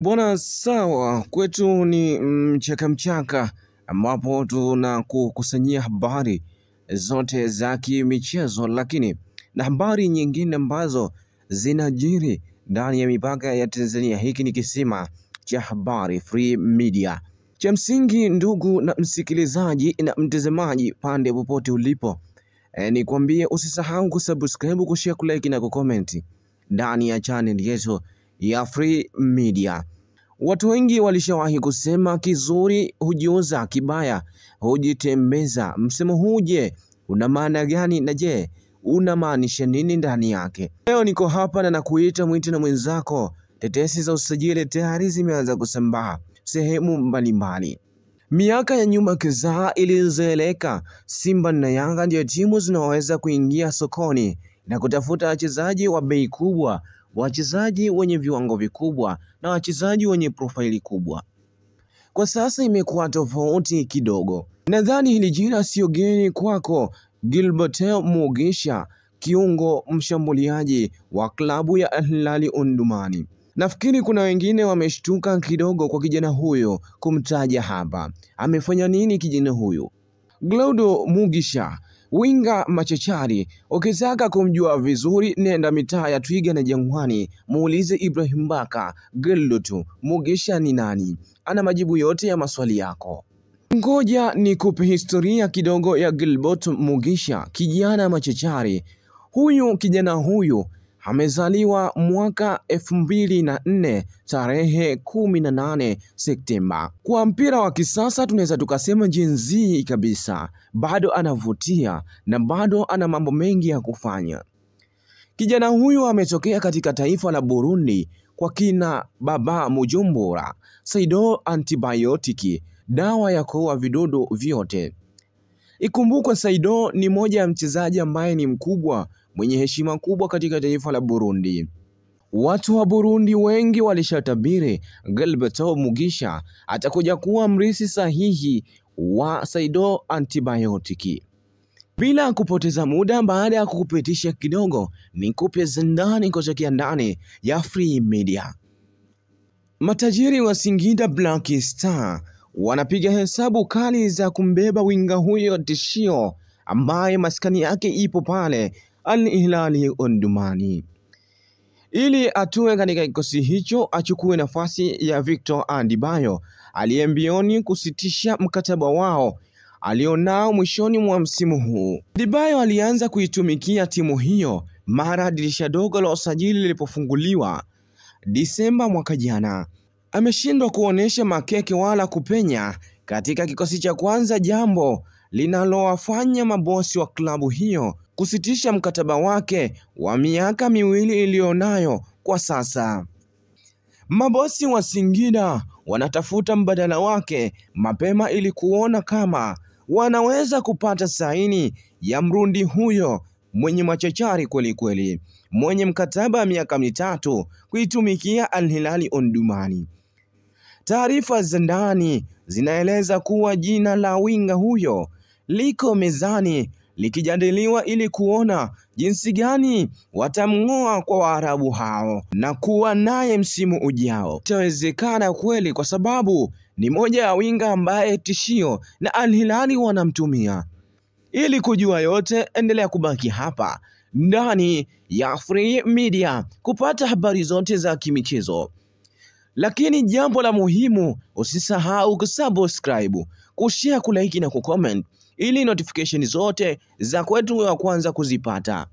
Bwana sawa, kwetu ni mchaka mchaka ambapo tunakukusanyia habari zote za kimichezo, lakini na habari nyingine ambazo zinajiri ndani ya mipaka ya Tanzania. Hiki ni kisima cha habari Free Media. Cha msingi ndugu na msikilizaji na mtazamaji pande popote ulipo, ni kuambie usisahau kusubscribe, kushare, kulike na kucomment ndani ya channel yetu ya Free Media. Watu wengi walishawahi kusema kizuri hujiuza, kibaya hujitembeza. Msemo huu je, una maana gani, na je, unamaanisha nini ndani yake? Leo niko hapa na nakuita mwite na mwenzako. Tetesi za usajili tayari zimeanza kusambaa sehemu mbalimbali. Miaka ya nyuma kadhaa ilizoeleka, Simba na Yanga ndio timu zinaweza kuingia sokoni na kutafuta wachezaji wa bei kubwa, wachezaji wenye viwango vikubwa na wachezaji wenye profaili kubwa. Kwa sasa imekuwa tofauti kidogo. Nadhani hili jina sio geni kwako. Gilbert Mugisha, kiungo mshambuliaji wa klabu ya Al Hilal Omdurman. Nafikiri kuna wengine wameshtuka kidogo kwa kijana huyo kumtaja hapa. Amefanya nini kijana huyo? Glaudo Mugisha, winga machachari. Ukitaka kumjua vizuri, nenda mitaa ya Twiga na Jangwani, muulize Ibrahim Baka. Glaudo Mugisha ni nani? Ana majibu yote ya maswali yako. Ngoja nikupe historia kidogo ya Gilbert Mugisha, kijana machachari. Kijana huyu amezaliwa mwaka 2004 tarehe 18 Septemba. Kwa mpira wa kisasa tunaweza tukasema Gen Z kabisa. Bado anavutia na bado ana mambo mengi ya kufanya. Kijana huyu ametokea katika taifa la Burundi kwa kina Baba Mujumbura. Saido antibiotiki, dawa ya kuua vidudu vyote. Ikumbukwe Saido ni moja ya mchezaji ambaye ni mkubwa, mwenye heshima kubwa katika taifa la Burundi. Watu wa Burundi wengi walishatabiri Gilbert Mugisha atakuja kuwa mrithi sahihi wa Saido antibiotiki. Bila kupoteza muda, baada ya kukupitisha kidogo, nikupe zindani kutokea ndani ya Free Media. Matajiri wa Singida Black Star wanapiga hesabu kali za kumbeba winga huyo tishio ambaye maskani yake ipo pale Al Hilal Omdurman. Ili atue katika kikosi hicho, achukue nafasi ya Victor Adebayo aliyembioni kusitisha mkataba wao alionao mwishoni mwa msimu huu. Adebayo alianza kuitumikia timu hiyo mara dirisha dogo la usajili lilipofunguliwa Disemba mwaka jana. Ameshindwa kuonesha makeke wala kupenya katika kikosi cha kwanza, jambo linalowafanya mabosi wa klabu hiyo kusitisha mkataba wake wa miaka miwili ilionayo kwa sasa. Mabosi wa Singida wanatafuta mbadala wake mapema ili kuona kama wanaweza kupata saini ya Mrundi huyo mwenye machachari kweli kweli, mwenye mkataba wa miaka mitatu kuitumikia Al Hilal Omdurman. Taarifa za ndani zinaeleza kuwa jina la winga huyo liko mezani likijadiliwa ili kuona jinsi gani watamng'oa kwa Waarabu hao na kuwa naye msimu ujao. Itawezekana kweli, kwa sababu ni moja ya winga ambaye tishio na Al Hilal wanamtumia. Ili kujua yote, endelea kubaki hapa ndani ya Free Media kupata habari zote za kimichezo. Lakini jambo la muhimu, usisahau kusubscribe, kushare, kulike na kucomment ili notification zote za kwetu wa kwanza kuzipata.